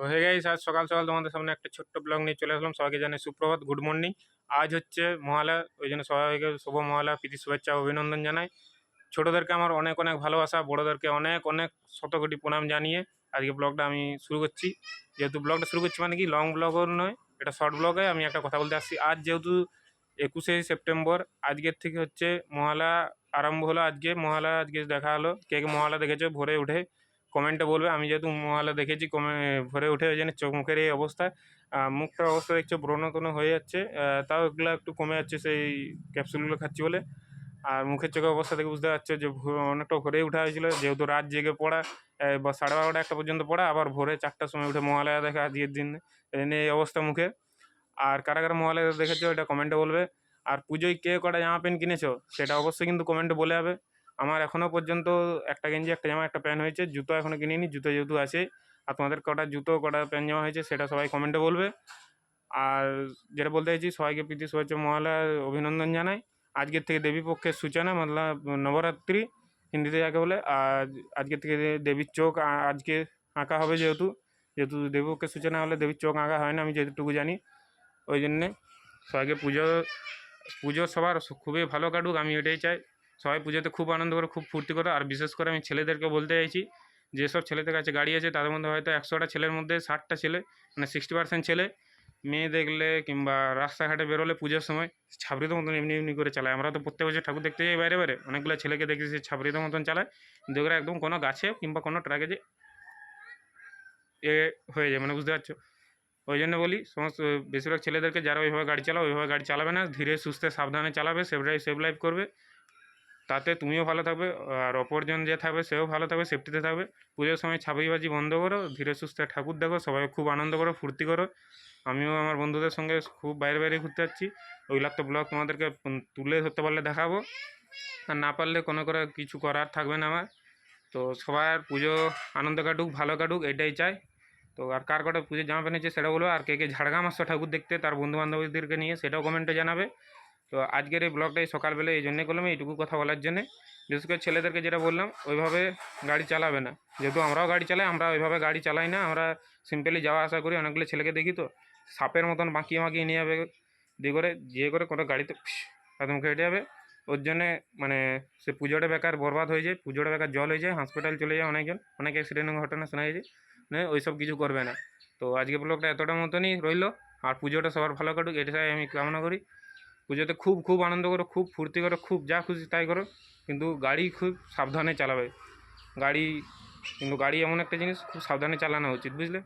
Hey guys, আজ সকাল সকাল তোমাদের সামনে একটা ছোট্ট ব্লগ নিয়ে চলে আসলাম। সবাইকে জানাই সুপ্রভাত, গুড মর্নিং। আজ হচ্ছে মহালয়া, ওই জন্য সবাইকে শুভ মহালয়া প্রীতি শুভেচ্ছা অভিনন্দন জানাই। ছোটদেরকে আমার অনেক অনেক ভালোবাসা, বড়দেরকে অনেক অনেক শতকোটি প্রণাম জানিয়ে আজকে ব্লগটা আমি শুরু করছি। যেহেতু ব্লগটা শুরু করছি মানে কি লং ব্লগও নয়, এটা শর্ট ব্লগে আমি একটা কথা বলতে আসছি। আজ যেহেতু 21শে সেপ্টেম্বর, আজকের থেকে হচ্ছে মহালয়া আরম্ভ হলো। আজকে মহালয়া আজকে দেখা হলো। কে কে মহালয়া দেখেছে ভোরে উঠে কমেন্টে বলবে। আমি যেহেতু মহালয়া দেখেছি ভোরে উঠে, ওই জন্য চোখ মুখের এই অবস্থা। মুখটার অবস্থা দেখছো ব্রণ টন হয়ে যাচ্ছে, তাও এগুলো একটু কমে যাচ্ছে সেই ক্যাপসুলগুলো খাচ্ছি বলে। আর মুখের চোখের অবস্থা থেকে বুঝতে পারছো যে অনেকটা ভোরেই উঠা হয়েছিল, যেহেতু রাত জেগে পড়া, বা 12:30 একটা পর্যন্ত পড়া, আবার ভোরে 4টার সময় উঠে মহালয়া দেখা আজকের দিন। এই অবস্থা মুখে। আর কারা কারা মহালয়া দেখেছো এটা কমেন্টে বলবে। আর পুজোয় কে কটা জামা প্যান্ট কিনেছো সেটা অবশ্যই কিন্তু কমেন্টে বলে যাবে। আমার এখনও পর্যন্ত একটা গেঞ্জি, একটা জামা, একটা প্যান্ট হয়েছে। জুতো এখনও কিনিনি, জুতো যেহেতু আছে। আর তোমাদের কটা জুতো, কটা প্যান্ট জামা হয়েছে সেটা সবাই কমেন্টে বলবে। আর যেটা বলতে চাইছি, সবাইকে প্রীতি শুভেচ্ছা মহালয়ার অভিনন্দন জানাই। আজকের থেকে দেবী পক্ষের সূচনা, মতলব নবরাত্রি হিন্দিতে যাকে বলে। আর আজকের থেকে দেবীর চোখ আজকে আঁকা হবে, যেহেতু যেহেতু দেবী পক্ষের সূচনা হলে দেবীর চোখ আঁকা হয় না, আমি যেটুকু জানি। ওই জন্যে সবাইকে পুজো পুজো সবার খুবই ভালো কাটুক, আমি এটাই চাই। সবাই পুজোতে খুব আনন্দ করে, খুব ফুর্তি করে। আর বিশেষ করে আমি ছেলেদেরকে বলতে চাইছি, যেসব ছেলেদের কাছে গাড়ি আছে তাদের মধ্যে হয়তো 100টা ছেলের মধ্যে 60টা ছেলে, মানে 60% ছেলে, মেয়ে দেখলে কিংবা রাস্তাঘাটে বেরোলে পুজোর সময় ছাবরিদের মতন এমনি এমনি করে চালায়। আমরা তো প্রত্যেক বছর ঠাকুর দেখতে যাই বাইরে বাইরে, অনেকগুলো ছেলেকে দেখেছি ছাবরিদের মতন চালায়। কিন্তু ওরা একদম কোনো গাছে কিংবা কোনো ট্রাকে যে এ হয়ে যায়, মানে বুঝতে পারছো। ওই জন্য বলি সমস্ত বেশিরভাগ ছেলেদেরকে, যারা ওইভাবে গাড়ি চালাও ওইভাবে গাড়ি চালাবে না, ধীরে সুস্থে সাবধানে চালাবে, সেভ লাইফ করবে। তাতে তুমিও ভালো থাকবে, আর অপরজন যে থাকবে সেও ভালো থাকবে, সেফটিতে থাকবে। পুজোর সময় ছাবইবাজি বন্ধ করো, ধীরে সুস্থে ঠাকুর দেখো, সবাই খুব আনন্দ করো, ফুর্তি করো। আমিও আমার বন্ধুদের সঙ্গে খুব বাইরে বাইরে ঘুরতে যাচ্ছি। ওইগুলো তো ব্লগ তোমাদেরকে তুলে ধরতে পারলে দেখাবো, আর না পারলে কোনো করে কিছু করার থাকবে না আমার। তো সবার পুজো আনন্দ কাটুক, ভালো কাটুক, এটাই চাই। তো আর কার কটা পুজোর জামা পেনেছে সেটা বলবো। আর কে কে ঝাড়গ্রাম আসছো ঠাকুর দেখতে তার বন্ধু বান্ধবীদেরকে নিয়ে, সেটাও কমেন্টে জানাবে। তো আজকের এই ব্লগটাই সকালবেলা এই জন্যে করলাম, এইটুকু কথা বলার জন্যে। বিশেষ করে ছেলেদেরকে যেটা বললাম, ওইভাবে গাড়ি চালাবে না। যেহেতু আমরাও গাড়ি চালাই, আমরা ওইভাবে গাড়ি চালাই না, আমরা সিম্পলি যাওয়া আসা করি। অনেকগুলো ছেলেকে দেখি তো সাপের মতন বাঁকিয়ে বাঁকিয়ে নিয়ে যাবে, দিয়ে করে যে করে কোনো গাড়িতে একদম কেটে যাবে। ওর জন্যে মানে সে পুজোটা বেকার বরবাদ হয়ে যায়, পুজোটা বেকার জল হয়ে যায়, হসপিটাল চলে যায় অনেকজন, অনেক অ্যাক্সিডেন্টের ঘটনা শোনা যায়। মানে ওইসব কিছু করবে না। তো আজকে ব্লগটা এতটা মতনই রইলো। আর পুজোটা সবার ভালো কাটুক, এটাই আমি কামনা করি। পুজোতে খুব খুব আনন্দ করো, খুব ফুর্তি করো, খুব যা খুশি তাই করো, কিন্তু গাড়ি খুব সাবধানে চালাবে। গাড়ি কিন্তু গাড়ি এমন একটা জিনিস, খুব সাবধানে চালানো উচিত, বুঝলে।